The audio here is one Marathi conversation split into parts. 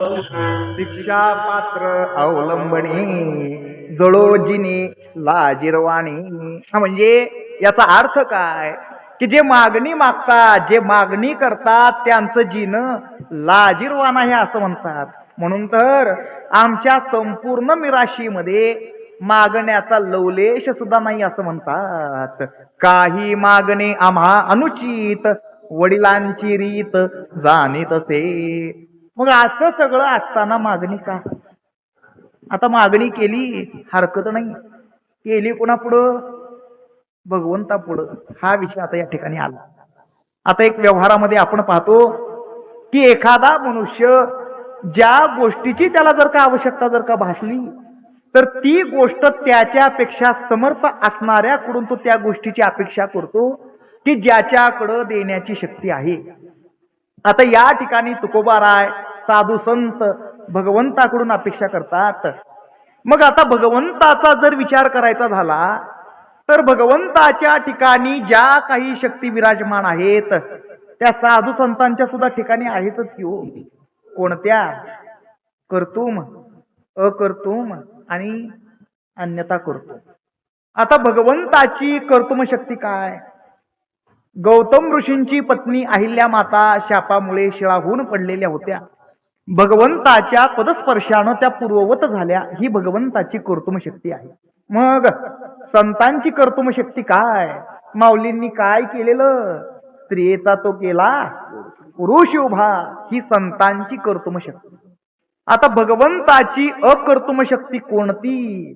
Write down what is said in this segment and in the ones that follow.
शिक्षा पात्र अवलंबणी जळोजिनी लाजिरवाणी. म्हणजे याचा अर्थ काय की जे मागणी मागतात, जे मागणी करतात त्यांचं जीनं लाजिरवाण आहे असं म्हणतात. म्हणून तर आमच्या संपूर्ण मिराशीमध्ये मागण्याचा लवलेश सुद्धा नाही असं म्हणतात. काही मागणे आम्हा अनुचित, वडिलांची रीत जाणीत असे. मग असं सगळं असताना मागणी का? आता मागणी केली हरकत नाही, केली कोणापुढं? भगवंतापुढं. हा विषय आता या ठिकाणी आला. आता एक व्यवहारामध्ये आपण पाहतो की एखादा मनुष्य ज्या गोष्टीची त्याला जर का आवश्यकता जर का भासली तर ती गोष्ट त्याच्यापेक्षा समर्थ असणाऱ्याकडून तो त्या गोष्टीची अपेक्षा करतो की ज्याच्याकडं देण्याची शक्ती आहे. आता या ठिकाणी तुकोबाराय, साधू संत भगवंताकडून अपेक्षा करतात. मग आता भगवंताचा जर विचार करायचा झाला तर भगवंताच्या ठिकाणी ज्या काही शक्ती विराजमान आहेत त्या साधू संतांच्या सुद्धा ठिकाणी आहेतच की हो. कोणत्या? कर्तुम, अकर्तुम आणि अन्यथा कर्तुम. आता भगवंताची कर्तुम शक्ती काय? गौतम ऋषींची पत्नी अहिल्या माता शापामुळे शिळा पडलेल्या होत्या. भगवंताच्या पदस्पर्शानं त्या पूर्ववत झाल्या. ही भगवंताची कर्तुम शक्ती आहे. मग संतांची कर्तुम शक्ती काय? माऊलींनी काय केलेलं? स्त्रियेचा तो केला पुरुष उभा. ही संतांची कर्तुम शक्ती. आता भगवंताची अकर्तुम शक्ती कोणती?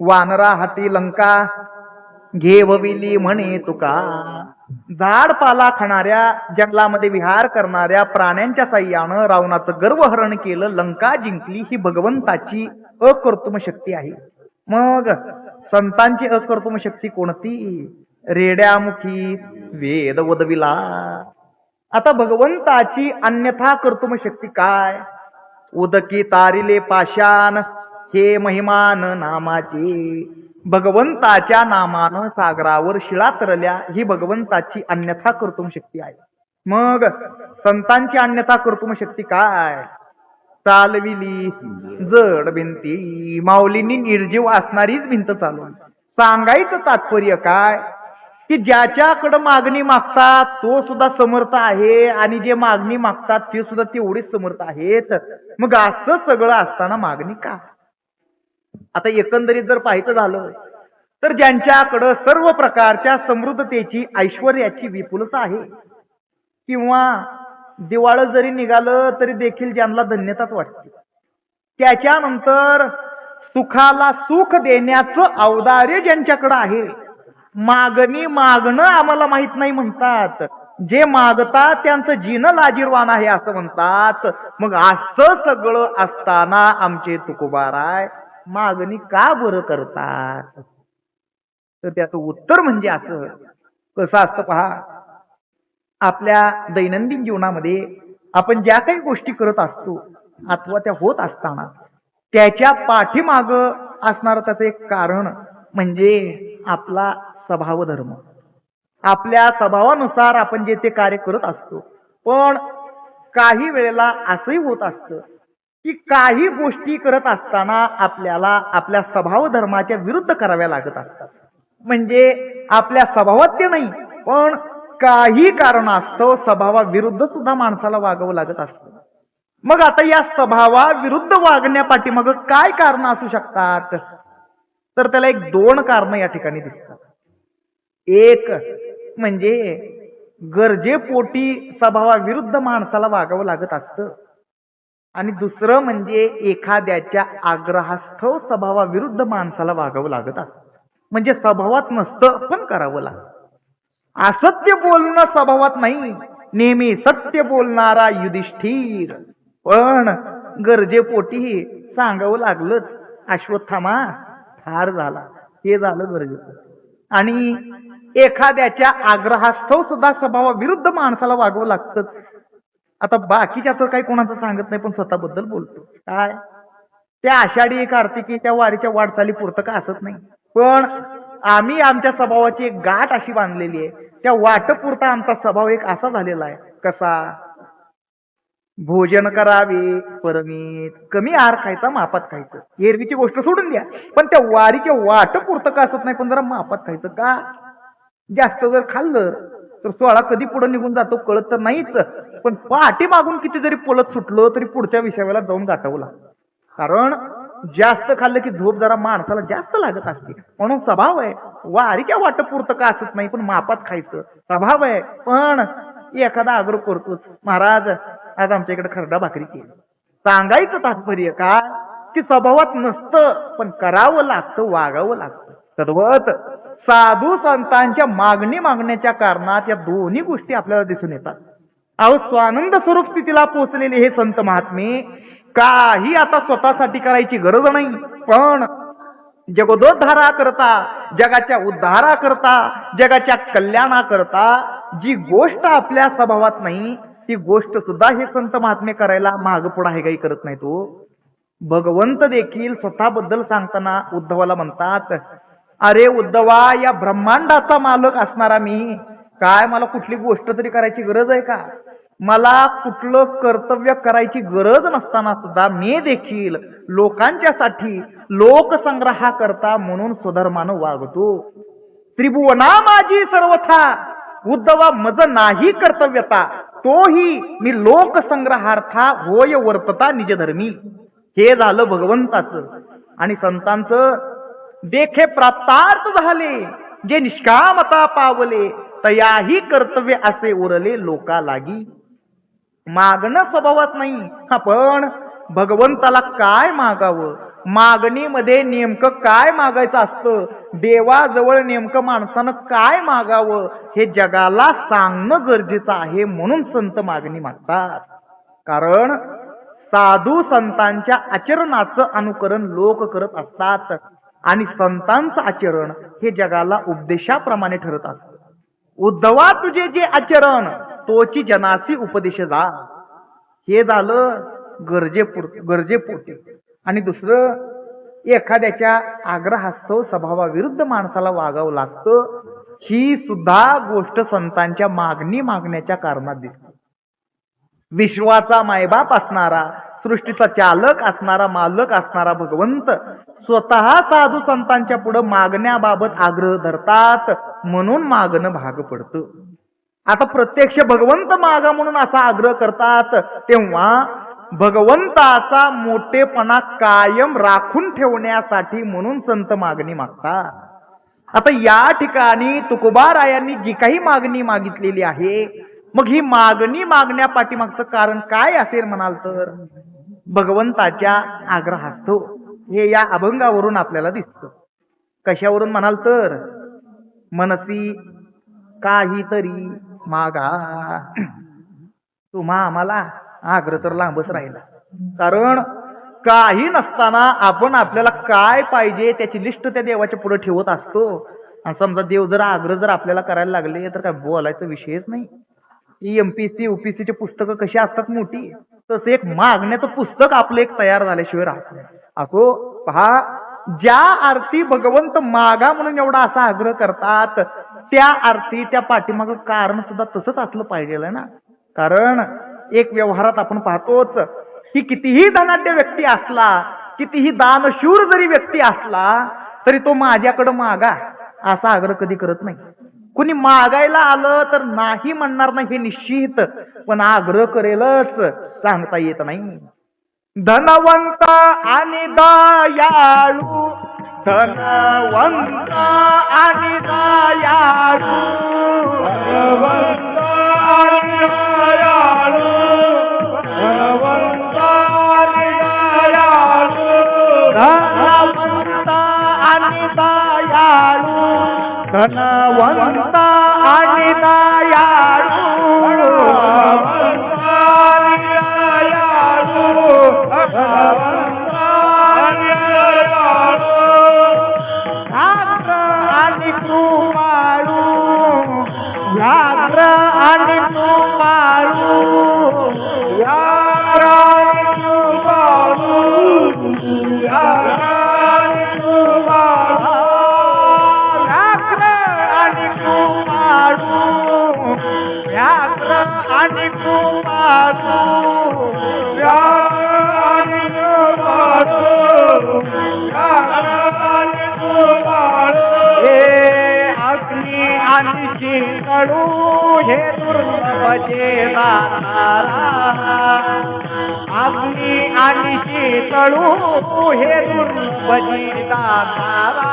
वानरा हाती लंका घेवविली म्हणे तुका. झाड पाला खाणाऱ्या, जंगलामध्ये विहार करणाऱ्या प्राण्यांच्या साह्यानं रावणाचं गर्वहरण केलं, लंका जिंकली. ही भगवंताची अकर्तुम शक्ती आहे. मग संतांची अकर्तुम शक्ती कोणती? रेड्यामुखी वेद वदविला. आता भगवंताची अन्यथा कर्तुम शक्ती काय? उदकी तारिले पाषाण हे महिमान नामाचे. भगवंताच्या नामानं सागरावर शिळा तरल्या. ही भगवंताची अन्यथा कर्तुम शक्ती आहे. मग संतांची अन्यथा कर्तुम शक्ती काय? चालविली जड भिंती. माऊलींनी निर्जीव असणारीच भिंत चालवली. सांगायचं तात्पर्य काय की ज्याच्याकडं मागणी मागतात तो सुद्धा समर्थ आहे आणि जे मागणी मागतात ते सुद्धा तेवढेच समर्थ आहेत. मग असं सगळं असताना मागणी का? आता एकंदरीत जर पाहायचं झालं तर ज्यांच्याकडं सर्व प्रकारच्या समृद्धतेची, ऐश्वर्याची विपुलता आहे किंवा दिवाळ जरी निघालं तरी देखील ज्यांना धन्यताच वाटते, त्याच्यानंतर सुखाला सुख देण्याचं औदार्य ज्यांच्याकडे आहे, मागणी मागणं आम्हाला माहित नाही म्हणतात, जे मागतात त्यांचं जीनं लाजीरवान आहे असं म्हणतात. मग असं सगळं असताना आमचे तुकोबाराय मागणी का बरं करतात? तर त्याचं उत्तर म्हणजे असं. कसं असतं पहा, आपल्या दैनंदिन जीवनामध्ये आपण ज्या काही गोष्टी करत असतो अथवा त्या होत असताना त्याच्या पाठीमाग असणार त्याचं एक कारण म्हणजे आपला स्वभाव धर्म. आपल्या स्वभावानुसार आपण जे ते कार्य करत असतो. पण काही वेळेला असंही होत असतं की काही गोष्टी करत असताना आपल्याला आपल्या स्वभाव धर्माच्या विरुद्ध कराव्या लागत असतात. म्हणजे आपल्या स्वभावात ते नाही, पण काही कारणास्तव स्वभावाविरुद्ध सुद्धा माणसाला वागावं लागत असतं. मग आता या स्वभावाविरुद्ध वागण्यापाठी मग काय कारण असू शकतात? तर त्याला एक दोन कारण या ठिकाणी दिसतात. एक म्हणजे गरजेपोटी स्वभावाविरुद्ध माणसाला वागावं लागत असतं आणि दुसरं म्हणजे एखाद्याच्या आग्रहास्तव स्वभावाविरुद्ध माणसाला वागावं लागत असतं. म्हणजे स्वभावात नसतं पण करावं लागतं. असत्य बोलणं स्वभावात नाही, नेहमी सत्य बोलणारा युधिष्ठिर, पण गरजेपोटी सांगावं लागलंच. अश्वत्थामा ठार झाला, हे झालं गरजेचं. आणि एखाद्याच्या आग्रहास्तव सुद्धा स्वभावाविरुद्ध माणसाला वागावं लागतंच. आता बाकीच्याच काही कोणाचं सांगत नाही, पण स्वतःबद्दल बोलतो. काय त्या आषाढी कार्तिकी त्या वारीच्या वाटचाली पुरतं का असत नाही, पण आम्ही आमच्या स्वभावाची एक गाठ अशी बांधलेली आहे, त्या वाटपुरता आमचा स्वभाव एक असा झालेला आहे. कसा? भोजन करावे परमित, कमी आहार खायचा मापात खायचं. एरवीची गोष्ट सोडून द्या, पण त्या वारीच्या वाट पुरतं का असत नाही, पण जरा मापात खायचं का. जास्त जर खाल्लं तर सोळा कधी पुढे निघून जातो कळत तर नाहीच, पण पाठी मागून किती जरी पळत सुटलो तरी पुढच्या विषयाला जाऊन गाठावं लागतं. कारण जास्त खाल्लं की झोप जरा माणसाला जास्त लागत असते, म्हणून स्वभाव आहे वारीच्या वाट पुरतं का असत नाही, पण मापात खायचं स्वभाव आहे. पण एखादा आग्रह करतोच, महाराज आज आमच्या इकडे खरडा भाकरी केली. सांगायचं तात्पर्य का की स्वभावात नसतं, पण करावं लागतं, वागावं लागतं. तद्वत साधू संतांच्या मागण्याच्या कारणात या दोन्ही गोष्टी आपल्याला दिसून येतात. अहो स्वानंद स्वरूप स्थितीला पोहोचलेले हे संत महात्मे काही आता स्वतःसाठी करायची गरज नाही, पण जगदोद्धारा करता, जगाच्या उद्धारा करता, जगाच्या कल्याणा करता जी गोष्ट आपल्या स्वभावात नाही ती गोष्ट सुद्धा हे संत महात्मे करायला माग पुढे आहे काही करत नाही. तो भगवंत देखील स्वतःबद्दल सांगताना उद्धवाला म्हणतात, अरे उद्धवा, या ब्रह्मांडाचा मालक असणारा मी काय मला कुठली गोष्ट तरी करायची गरज आहे का. मला कुठलं कर्तव्य करायची गरज नसताना सुद्धा मी देखील लोकांच्यासाठी लोकसंग्रहा करता म्हणून स्वधर्मानं वागतो. त्रिभुवना माझी सर्वथा उद्धवा मज नाही कर्तव्यता, तोही मी लोकसंग्रहार्था होय वर्तता निजधर्मी. हे झालं भगवंताचं. आणि संतांचं देखे प्राप्तार्थ झाले, जे निष्कामता पावले तयाही कर्तव्य असे उरले लोका लागी. मागणं स्वभावात नाही, पण भगवंताला काय मागावं, मागणीमध्ये नेमकं काय मागायचं असतं, देवाजवळ नेमकं माणसानं काय मागावं हे जगाला सांगणं गरजेचं आहे. म्हणून संत मागणी मागतात. कारण साधू संतांच्या आचरणाचं अनुकरण लोक करत असतात आणि संतांचं आचरण हे जगाला उपदेशाप्रमाणे ठरत असतं. उद्धवा तुझे जे आचरण तोची जनासी उपदेश जा. हे झालं गरजेपोटी. आणि दुसरं, एखाद्याच्या आग्रहास्तव स्वभावाविरुद्ध माणसाला वागावं लागतं, ही सुद्धा गोष्ट संतांच्या मागण्याच्या कारणात दिसते. विश्वाचा मायबाप असणारा, सृष्टीचा चालक असणारा, मालक असणारा भगवंत स्वतः साधू संतांच्या पुढे मागण्याबाबत आग्रह धरतात, म्हणून मागणं भाग पडतं. आता प्रत्यक्ष भगवंत मागा म्हणून असा आग्रह करतात, तेव्हा भगवंताचा मोठेपणा कायम राखून ठेवण्यासाठी म्हणून संत मागणी मागतात. आता या ठिकाणी तुकोबारायांनी जी काही मागणी मागितलेली आहे, मग ही मागणी मागण्यापाठीमागचं कारण काय असेल म्हणाल तर भगवंताच्या आग्रहास्तव. हे या अभंगावरून आपल्याला दिसतं. कशावरून म्हणाल तर, मनसी काहीतरी मागा. तुम्हा आम्हाला आग्रह तर लांबच राहिला. कारण काही नसताना आपण आपल्याला काय पाहिजे त्याची लिस्ट त्या देवाच्या पुढे ठेवत असतो. आणि समजा देव जर आग्रह जर आपल्याला करायला लागले तर काय बोलायचा विषयच नाही. एमपीसी यूपीसीचे पुस्तकं कशी असतात मोठी, तसं एक मागण्याचं पुस्तक आपलं एक तयार झाल्याशिवाय राहत नाही. असो पहा, ज्या अर्थी भगवंत मागा म्हणून एवढा असा आग्रह करतात, त्या अर्थी त्या पाठीमागं कारण सुद्धा तसंच असलं पाहिजे ना. कारण एक व्यवहारात आपण पाहतोच की कितीही धनाढ्य व्यक्ती असला, कितीही दानशूर जरी व्यक्ती असला, तरी तो माझ्याकडं मागा असा आग्रह कधी करत नाही. कुणी मागायला आलं तर नाही म्हणणार नाही हे निश्चित, पण आग्रह करेलच, सांगता येत नाही. धनवंत आणि दयाळू, धनवंत आणि दयाळू, धनवंत आणि दयाळू, धनवंत आणि दयाळू, धनवंत आणि दयाळू, धनवंत आणि दयाळू, व्याघ्र आणि कृपाळू, व्याघ्र आणि कृपाळू, व्याघ्र आणि कृपाळू, व्याघ्र आणि कृपाळू, व्याघ्र आणि कृपाळू. शीतळू हे दुर्लभचे दातारा अग्नी आणि शीतळू हे दुर्लभचे दातारा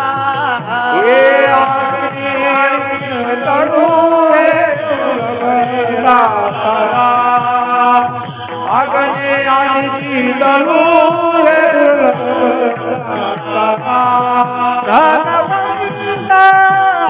हे अग्नी आणि शीतळू हे दुर्लभचे दातारा अग्नी आणि शीतळू हे दुर्लभचे दातारा धनवंत आणि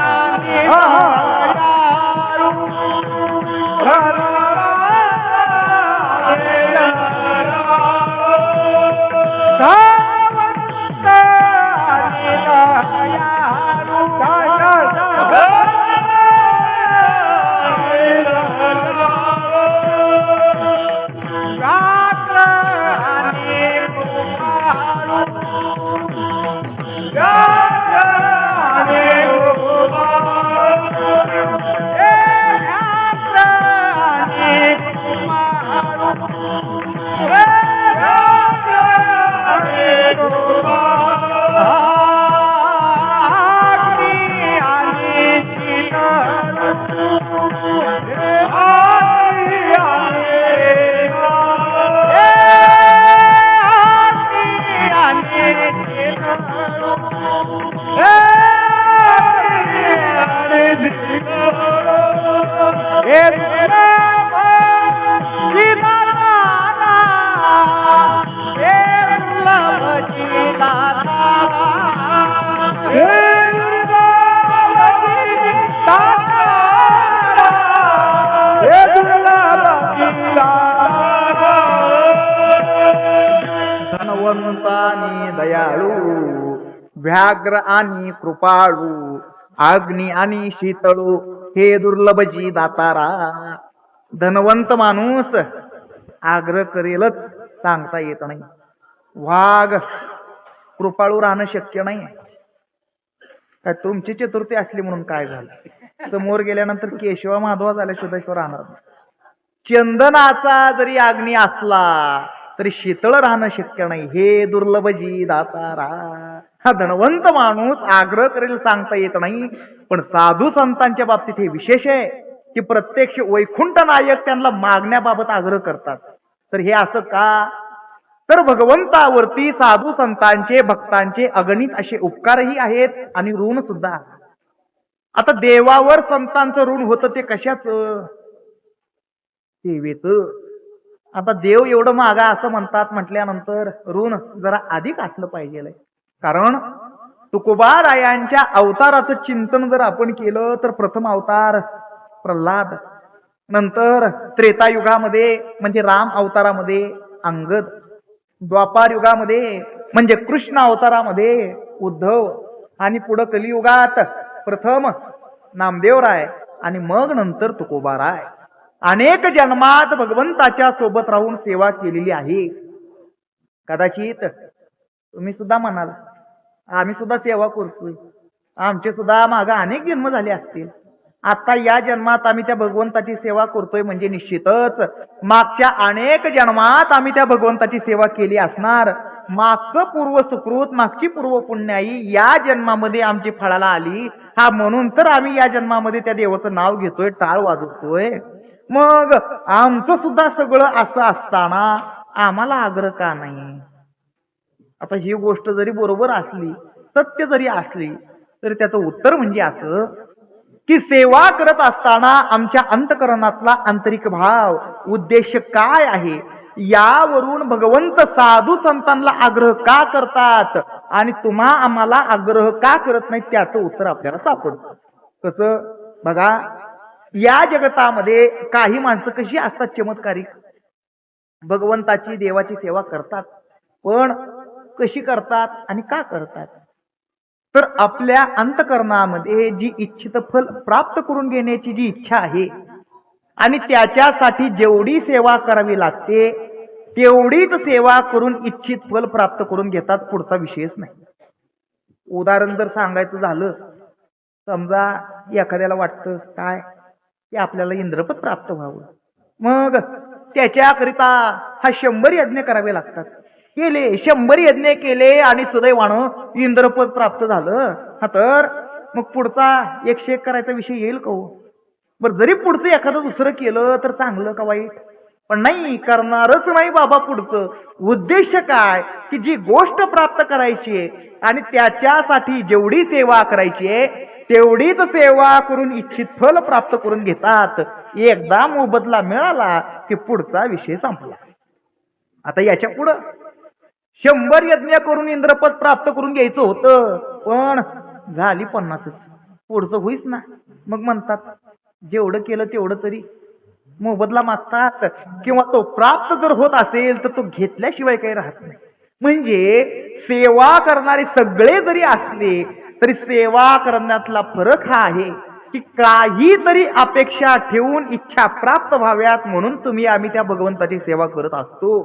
धनवंतानी दयाळू व्याघ्र आणि कृपाळू अग्नी आणि शीतळू हे दुर्लभजी दातारा. धनवंत माणूस आग्रह करेलच सांगता येत नाही. वाघ कृपाळू राहणं शक्य नाही. काय तुमची चतुर्थी असली म्हणून काय झालं, समोर गेल्यानंतर केशवा माधवा झाल्याशिवाय राहणार नाही. चंदनाचा जरी अग्नी असला तरी शीतळ राहणं शक्य नाही. हे दुर्लभजी दातारा. हा धनवंत माणूस आग्रह करेल सांगता येत नाही. पण साधू संतांच्या बाबतीत हे विशेष आहे की प्रत्यक्ष वैकुंठ नायक त्यांना मागण्याबाबत आग्रह करतात. तर हे असं का, तर भगवंतावरती साधू संतांचे भक्तांचे अगणित असे उपकारही आहेत आणि ऋण सुद्धा. आता देवावर संतांचं ऋण होतं ते कशाच, सेवेच. आता देव एवढं मागा असं म्हणतात म्हटल्यानंतर ऋण जरा अधिक असलं पाहिजे. कारण तुकोबारायांच्या अवताराचं चिंतन जर आपण केलं तर प्रथम अवतार प्रल्हाद, नंतर त्रेतायुगामध्ये म्हणजे राम अवतारामध्ये अंगद, द्वापार युगामध्ये म्हणजे कृष्ण अवतारामध्ये उद्धव, आणि पुढं कलियुगात प्रथम नामदेवराय आणि मग नंतर तुकोबाराय. अनेक जन्मात भगवंताच्या सोबत राहून सेवा केलेली आहे. कदाचित तुम्ही सुद्धा म्हणाल आम्ही सुद्धा सेवा करतोय, आमचे सुद्धा मागे अनेक जन्म झाले असतील. आता या जन्मात आम्ही त्या भगवंताची सेवा करतोय म्हणजे निश्चितच मागच्या अनेक जन्मात आम्ही त्या भगवंताची सेवा केली असणार. मागचं पूर्व सुकृत, मागची पूर्व पुण्याई या जन्मामध्ये आमची फळाला आली. हा म्हणून तर आम्ही या जन्मामध्ये त्या देवाचं नाव घेतोय, टाळ वाजवतोय. मग आमचं सुद्धा सगळं असं असताना आम्हाला आग्रह का नाही. आता ही गोष्ट जरी बरोबर असली, सत्य जरी असली, तरी त्याचं उत्तर म्हणजे असं की सेवा करत असताना आमच्या अंतकरणातला आंतरिक भाव, उद्देश काय आहे, यावरून भगवंत साधू संतांना आग्रह का करतात आणि तुम्हा आम्हाला आग्रह का करत नाही, त्याचं उत्तर आपल्याला सापडतं. कसं बघा, या जगतामध्ये काही माणसं कशी असतात चमत्कारिक, भगवंताची देवाची सेवा करतात, पण कशी करतात आणि का करतात, तर आपल्या अंतकरणामध्ये जी इच्छित फल प्राप्त करून घेण्याची जी इच्छा आहे आणि त्याच्यासाठी जेवढी सेवा करावी लागते तेवढीच सेवा करून इच्छित फल प्राप्त करून घेतात. पुढचा विषयच नाही. उदाहरण जर सांगायचं झालं, समजा एखाद्याला वाटतं काय की आपल्याला इंद्रपद प्राप्त व्हावं, मग त्याच्याकरिता हा 100 यज्ञ करावे लागतात. केले 100 यज्ञ केले आणि सुदैवानं इंद्रपद प्राप्त झालं, हा तर मग पुढचा 101 करायचा विषय येईल का हो? बरं जरी पुढचं एखादं दुसरं केलं तर चांगलं का वाईट? पण नाही, करणारच नाही बाबा पुढचं. उद्देश काय की जी गोष्ट प्राप्त करायची आहे आणि त्याच्यासाठी जेवढी सेवा करायची आहे तेवढीच सेवा करून इच्छित फल प्राप्त करून घेतात. एकदा मोबदला मिळाला की पुढचा विषय संपला. आता याच्या पुढं 100 यज्ञ करून इंद्रपद प्राप्त करून घ्यायचं होतं, पण झाली 50च. पुढचं होईच ना. मग म्हणतात जेवढं केलं तेवढं तरी मोबदला मागतात, किंवा तो प्राप्त जर होत असेल तर तो घेतल्याशिवाय काही राहत नाही. म्हणजे सेवा करणारे सगळे जरी असले तरी सेवा करण्यातला फरक हा आहे की काहीतरी अपेक्षा ठेवून इच्छा प्राप्त व्हाव्यात म्हणून तुम्ही आम्ही त्या भगवंताची सेवा करत असतो.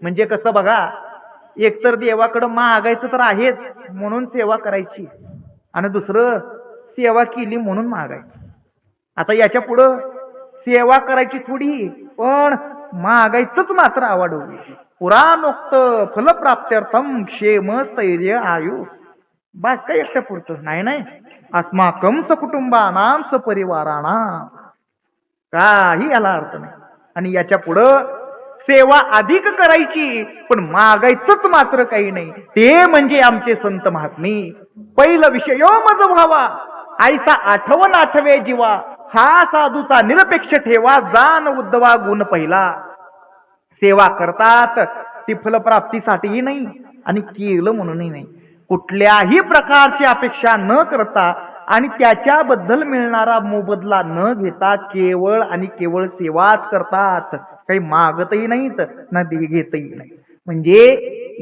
म्हणजे कसं बघा, एकतर देवाकडं मागायचं तर आहेच म्हणून सेवा करायची, आणि दुसरं सेवा केली म्हणून मागायचं. आता याच्या पुढं सेवा करायची थोडी, पण मागायचंच मात्र आवडवली. पुराणोक्त फलप्राप्त्यर्थम क्षेम स्थैर्य आयु. बस काय एकट्या पुरतं नाही, नाही अस्माकम सकुटुंबानाम सपरिवाराणाम, काही याला अर्थ नाही. आणि याच्या पुढं सेवा अधिक करायची पण मागायचंच मात्र काही नाही, ते म्हणजे आमचे संत महात्मे. पहिलं विषयो मज व्हावा आईचा आठवण आठवे जीवा, हा साधूचा निरपेक्ष ठेवा जाण उद्धवा गुण पहिला. सेवा करतात ती फलप्राप्तीसाठीही नाही आणि केलं म्हणूनही नाही, कुठल्याही प्रकारची अपेक्षा न करता आणि त्याच्याबद्दल मिळणारा मोबदला न घेता केवळ आणि केवळ सेवाच करतात. काही मागतही नाहीत ना घेतही नाही. म्हणजे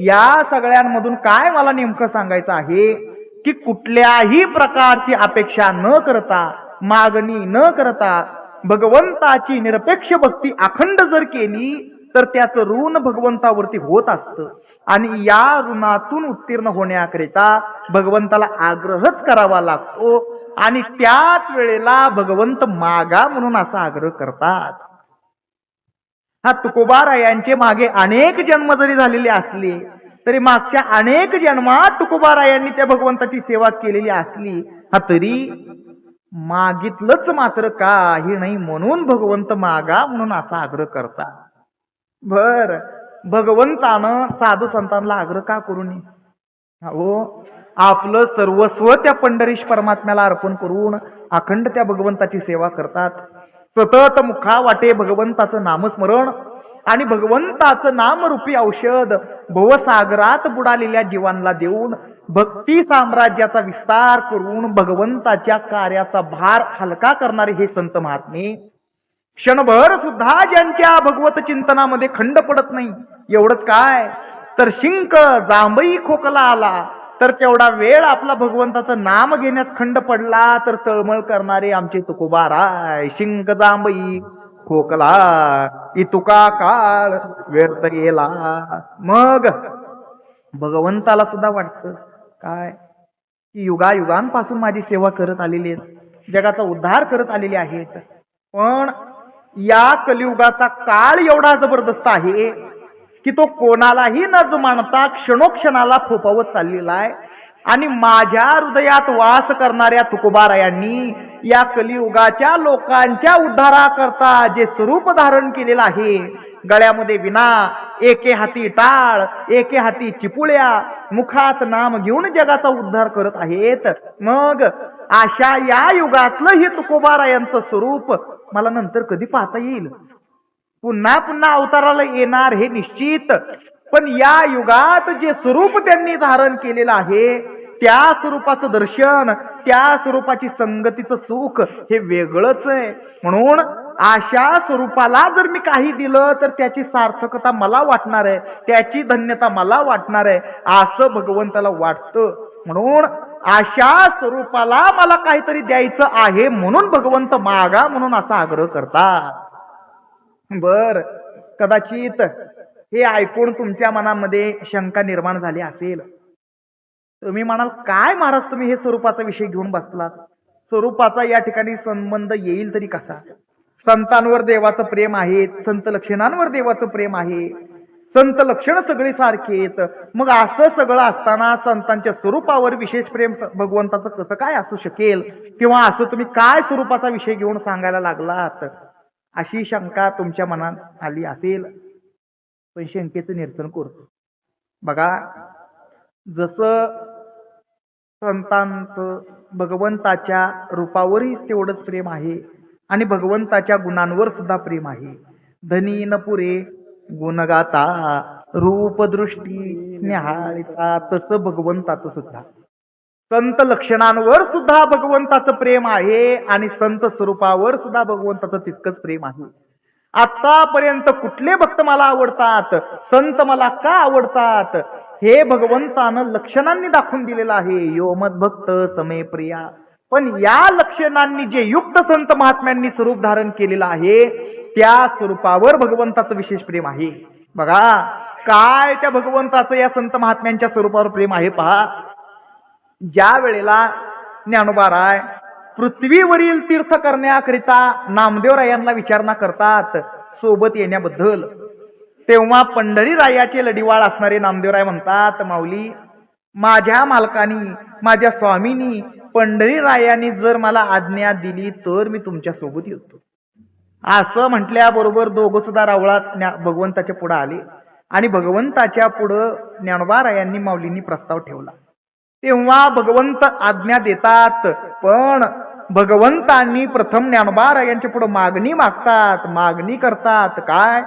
या सगळ्यांमधून काय मला नेमकं सांगायचं आहे की कुठल्याही प्रकारची अपेक्षा न करता, मागणी न करता भगवंताची निरपेक्ष भक्ती अखंड जर केली तर त्याचं ऋण भगवंतावरती होत असतं. आणि या ऋणातून उत्तीर्ण होण्याकरिता भगवंताला आग्रहच करावा लागतो, आणि त्याच वेळेला भगवंत मागा म्हणून असा आग्रह करतात. हा तुकोबारायांचे मागे अनेक जन्म जरी झालेले असले तरी मागच्या अनेक जन्मात तुकोबारायांनी त्या भगवंताची सेवा केलेली असली, हा तरी मागितलंच मात्र काही नाही म्हणून भगवंत मागा म्हणून असा आग्रह करतात. बर, भगवंतानं साधू संतांना आग्रह का करू नये? हो, आपलं सर्वस्व त्या पंढरीश परमात्म्याला अर्पण करून अखंड त्या भगवंताची सेवा करतात. सतत मुखा वाटे भगवंताचं नामस्मरण आणि भगवंताचं नामरूपी औषध भवसागरात बुडालेल्या जीवांना देऊन भक्ती साम्राज्याचा विस्तार करून भगवंताच्या कार्याचा भार हलका करणारे हे संत महात्मे क्षणभर सुद्धा ज्यांच्या भगवत चिंतनामध्ये खंड पडत नाही. एवढंच काय तर शिंक जांभई खोकला आला तर तेवढा वेळ आपला भगवंताचं नाम घेण्यास खंड पडला तर तळमळ करणारे आमचे तुकोबाराय. शिंक जांभई खोकला इतुका काळ व्यर्थ गेला. मग भगवंताला सुद्धा वाटतं काय की युगायुगांपासून माझी सेवा करत आलेली आहेत, जगाचा उद्धार करत आलेले आहेत, पण या कलियुगाचा काळ एवढा जबरदस्त आहे की तो कोणालाही न जुमानता क्षणोक्षणाला फोपावत चाललेला आहे. आणि माझ्या हृदयात वास करणाऱ्या तुकोबारायांनी या कलियुगाच्या लोकांच्या उद्धाराकरता जे स्वरूप धारण केलेलं आहे, गळ्यामध्ये विना, एके हाती टाळ, एके हाती चिपुळ्या, मुखात नाम घेऊन जगाचा उद्धार करत आहेत. मग अशा या युगातलं हे तुकोबारायांचं स्वरूप मला नंतर कधी पाहता येईल? पुन्हा पुन्हा अवताराला येणार हे निश्चित, पण या युगात जे स्वरूप त्यांनी धारण केलेलं आहे त्या स्वरूपाचं दर्शन, त्या स्वरूपाची संगतीचं सुख हे वेगळंच आहे. म्हणून अशा स्वरूपाला जर मी काही दिलं तर त्याची सार्थकता मला वाटणार आहे, त्याची धन्यता मला वाटणार आहे, असं भगवंताला वाटतं. म्हणून अशा स्वरूपाला मला काहीतरी द्यायचं आहे म्हणून भगवंत मागा म्हणून असा आग्रह करतात. बर, कदाचित हे ऐकून तुमच्या मनामध्ये शंका निर्माण झाली असेल. तुम्ही म्हणाल काय महाराज तुम्ही हे स्वरूपाचा विषय घेऊन बसलात, स्वरूपाचा या ठिकाणी संबंध येईल तरी कसा? संतांवर देवाचं प्रेम आहे, संत लक्षणांवर देवाचं प्रेम आहे, संत लक्षण सगळी सारखी आहेत. मग असं सगळं असताना संतांच्या स्वरूपावर विशेष प्रेम भगवंताचं कसं काय असू शकेल, किंवा असं तुम्ही काय स्वरूपाचा विषय घेऊन सांगायला लागलात, अशी शंका तुमच्या मनात आली असेल. पण शंकेचं निरसन करतो. बघा, जसं संतांचं भगवंताच्या रूपावरही तेवढंच प्रेम आहे आणि भगवंताच्या गुणांवर सुद्धा प्रेम आहे. धनी न पुरे गुणगाता रूप दृष्टी निहाळिता, तसं भगवंताचं सुद्धा संत लक्षणांवर सुद्धा भगवंताचं प्रेम आहे आणि संत स्वरूपावर सुद्धा भगवंताचं तितकंच प्रेम आहे. आतापर्यंत कुठले भक्त मला आवडतात, संत मला का आवडतात, हे भगवंतानं लक्षणांनी दाखवून दिलेलं आहे. यो मद्भक्त समे प्रिया. पण या लक्षणांनी जे युक्त संत महात्म्यांनी स्वरूप धारण केलेलं आहे, त्या स्वरूपावर भगवंताचं विशेष प्रेम आहे. बघा, काय त्या भगवंताचं या संत महात्म्यांच्या स्वरूपावर प्रेम आहे पहा. ज्या वेळेला ज्ञानोबाराय पृथ्वीवरील तीर्थ करण्याकरिता नामदेवरायांना विचारणा करतात सोबत येण्याबद्दल, तेव्हा पंढरीरायाचे लढीवाळ असणारे नामदेवराय म्हणतात, माऊली, माझ्या मालकानी, माझ्या स्वामीनी, पंढरीरायांनी जर मला आज्ञा दिली तर मी तुमच्या सोबत येतो. असं म्हटल्याबरोबर दोघं सुद्धा रावळात भगवंताच्या पुढे आले आणि भगवंताच्या पुढं ज्ञानोबारायांनी माऊलींनी प्रस्ताव ठेवला. तेव्हा भगवंत आज्ञा देतात, पण भगवंतांनी प्रथम ज्ञानोबारायांच्या पुढे मागणी मागतात, मागणी करतात. काय?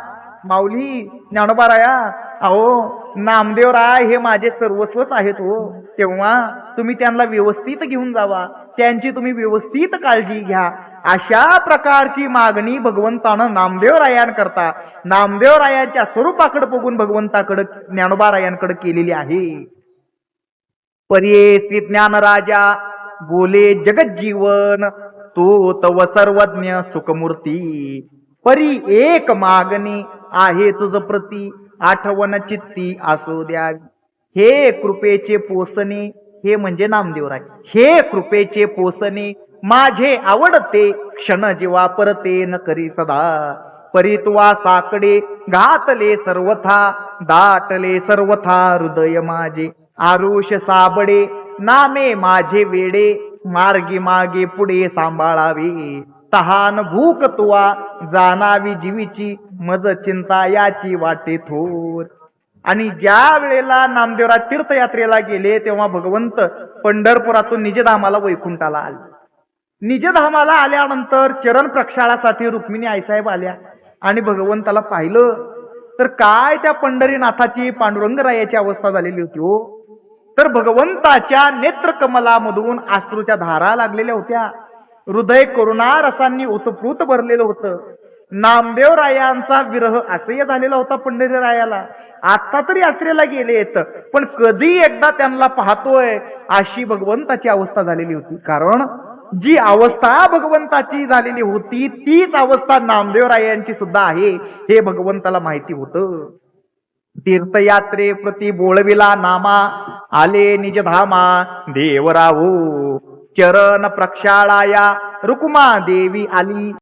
माऊली, ज्ञानोबाराया, अहो नामदेवराय हे माझे सर्वस्वच आहेत हो, तेव्हा तुम्ही त्यांना व्यवस्थित घेऊन जावा, त्यांची तुम्ही व्यवस्थित काळजी घ्या. अशा प्रकारची मागणी भगवंतानं नामदेवरायांकरता, नामदेवरायांच्या स्वरूपाकडे बघून भगवंताकडे, ज्ञानोबारायांकडे केलेली आहे. पर्येसी ज्ञान राजा बोले जगज्जीवन, तो तव सर्वज्ञ सुखमूर्ती. परी एक मागणी आहे तुझ प्रती, आठवण चित्ती असू द्यावी. हे कृपेचे पोसणे, हे म्हणजे नामदेवराय, हे कृपेचे पोसणे माझे आवडते, क्षण जीवा परते न करी सदा. परी तुवा साकडे घातले सर्वथा, दाटले सर्वथा हृदय माझे. आरुष साबडे नामे माझे वेडे, मार्गी मागे पुढे सांभाळावे. तहान भूक तुवा जाणावी जीवीची, मज चिंता याची वाटे थोर. आणि ज्या वेळेला नामदेवराय तीर्थयात्रेला गेले तेव्हा भगवंत पंढरपुरातून निजधामाला वैकुंठाला आले. निजधामाला आल्यानंतर चरण प्रक्षाळासाठी रुक्मिणी आईसाहेब आल्या आणि भगवंताला पाहिलं तर काय त्या पंढरीनाथाची, पांडुरंगरायाची अवस्था झालेली होती हो. तर भगवंताच्या नेत्रकमलामधून अश्रूच्या धारा लागलेल्या होत्या. हृदय करुणा रसांनी ओतप्रोत भरलेलं होतं. नामदेवरायांचा विरह असह्य झालेला होता पंढरीरायाला. आता तरी यात्रेला गेलेत, पण कधी एकदा त्यांना पाहतोय अशी भगवंताची अवस्था झालेली होती. कारण जी अवस्था भगवंताची झालेली होती तीच अवस्था नामदेवरायांची सुद्धा आहे, हे भगवंताला माहिती होतं. तीर्थयात्रे प्रति बोळविला नामा, आले निजधामा देवरावो. चरण प्रक्षाळाया रुक्मा देवी आली.